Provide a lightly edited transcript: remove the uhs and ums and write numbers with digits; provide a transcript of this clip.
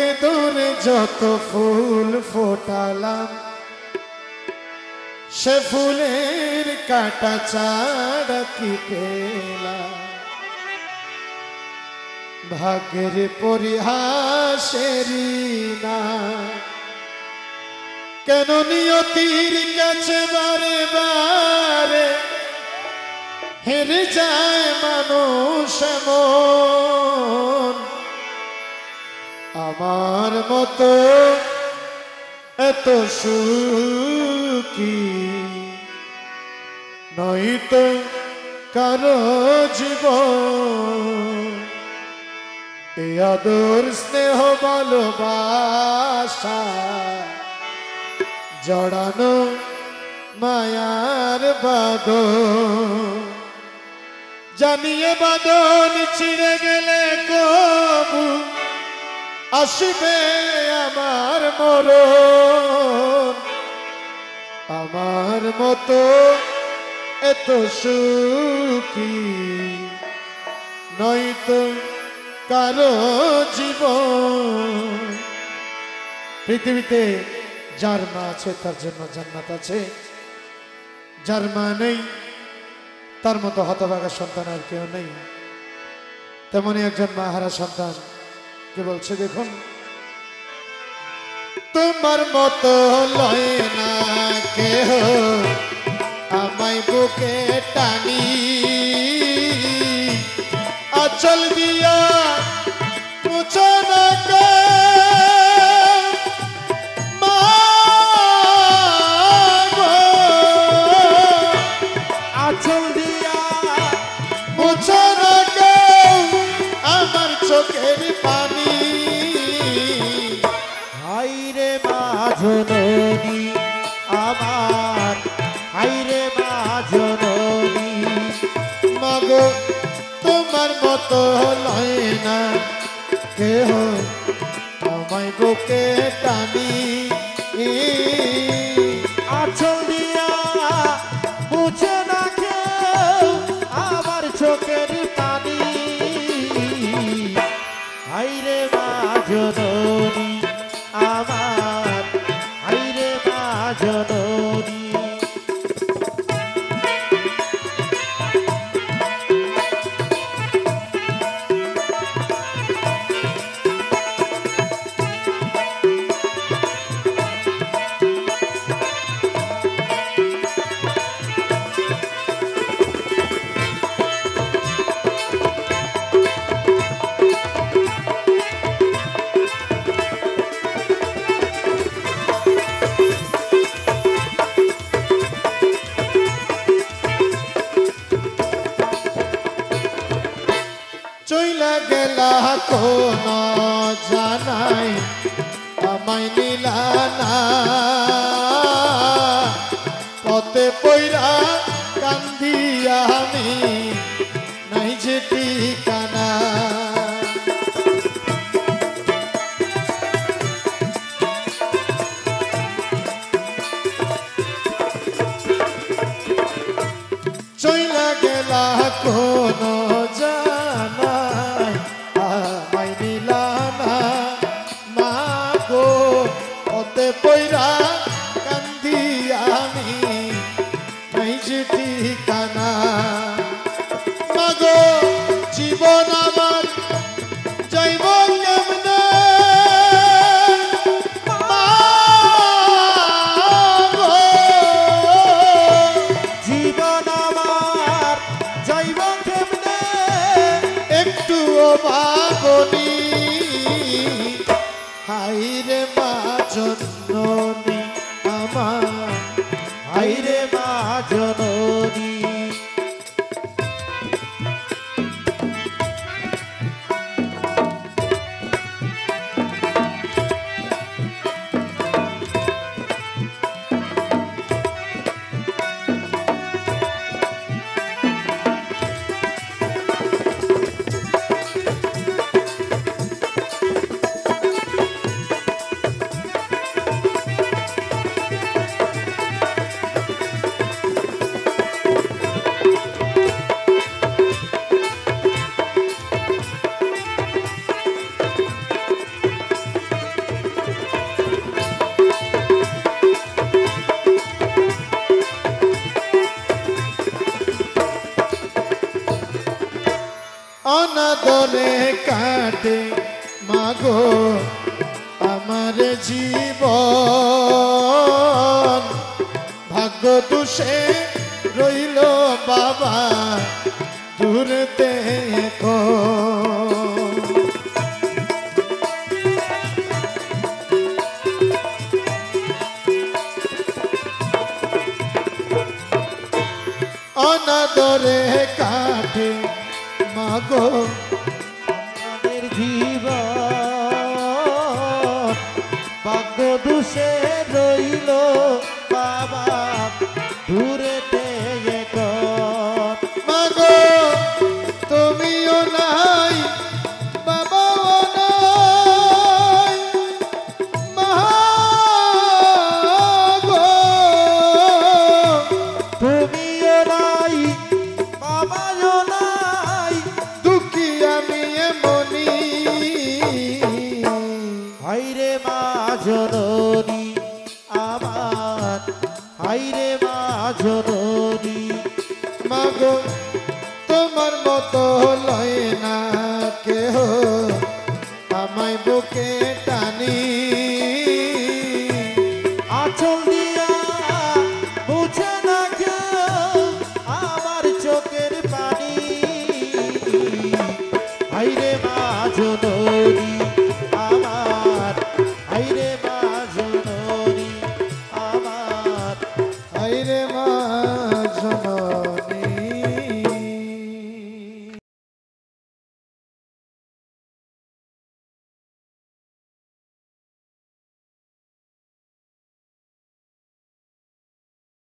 বুকে ধরে যত ফুল ফোটালাম সে ফুলের কাটা ছাড়া কি পেলাম ভাগ্যের পরিহাসেরই না কেন নিয়তির কাছে বারে বারে হেরে যায় মানুষ এমন আমার মতো এত সুখী নয়তো কারো জীবন এই আদর স্নেহ ভালোবাসা জড়ানো মায়ার বাঁধন জানিয়ে বাঁধন ছিঁড়ে গেলে কবু আসবে আমার মরণ আমার মতো এত সুখী নয়তো কারো জীবন পৃথিবীতে যার মা আছে তার জন্য জান্নাত আছে যার মা নেই তার মতো হতভাগা সন্তান আর কেউ নেই তেমনই একজন মা হারা সন্তান কে বলছে দেখুন তোমার মতো লয় না কেহ আমায় বুকে টানি আচল দিয়া মুছো না গো মা গো আচল দিয়া মুছো না গো আমার চোখের পানি হায়রে মা জননী আমার হায়রে মা জননী মাগো তোমার মতো লয় না কেহ আমায় বুকে টানি আঁচল দিয়া মুছে না কেউ আমার চোখের পানি হায়রে মা জননী আমার হায়রে মা জননী চইলা গেলা কোন জানাই আমায় নিলা না পথে পইরা কান্দিয়া আমি নাই যে ঠিকানা চইলা গেলা কোন জানাই আমায় নিলা না মা গো পথে পইরা কান্দি আমি নাই যে ঠিকানা মা গো জীবন আমার যাইব কেমনে মা গো জীবন আমার যাইব কেমনে একটুও ভাবনি হায়রে মা জননী কাটে মাগো আমার জীবন, ভাগ্য দোষে রইল বাবা দূরতে এখন। অনাদরে কাটে মাগো আমাদের জীবন, ভাগ্য দোষে রইল বাবা দূরেতে এখন। মাগো তুমিও নাই বাবাও নাই, মাগো তুমিও নাই বাবাও নাই, দুঃখী আমি এমনি। হাইরে মা জননী আমার, হাইরে মা জননী। মাগো তোমার মতো লয় না কেহ আমায় বুকে টানি, আঁচল দিয়া বুঝে না কেউ আমার চোখের পানি। হাইরে মা জননী আমার, হাইরে মা জননী আমার। হায়রে মা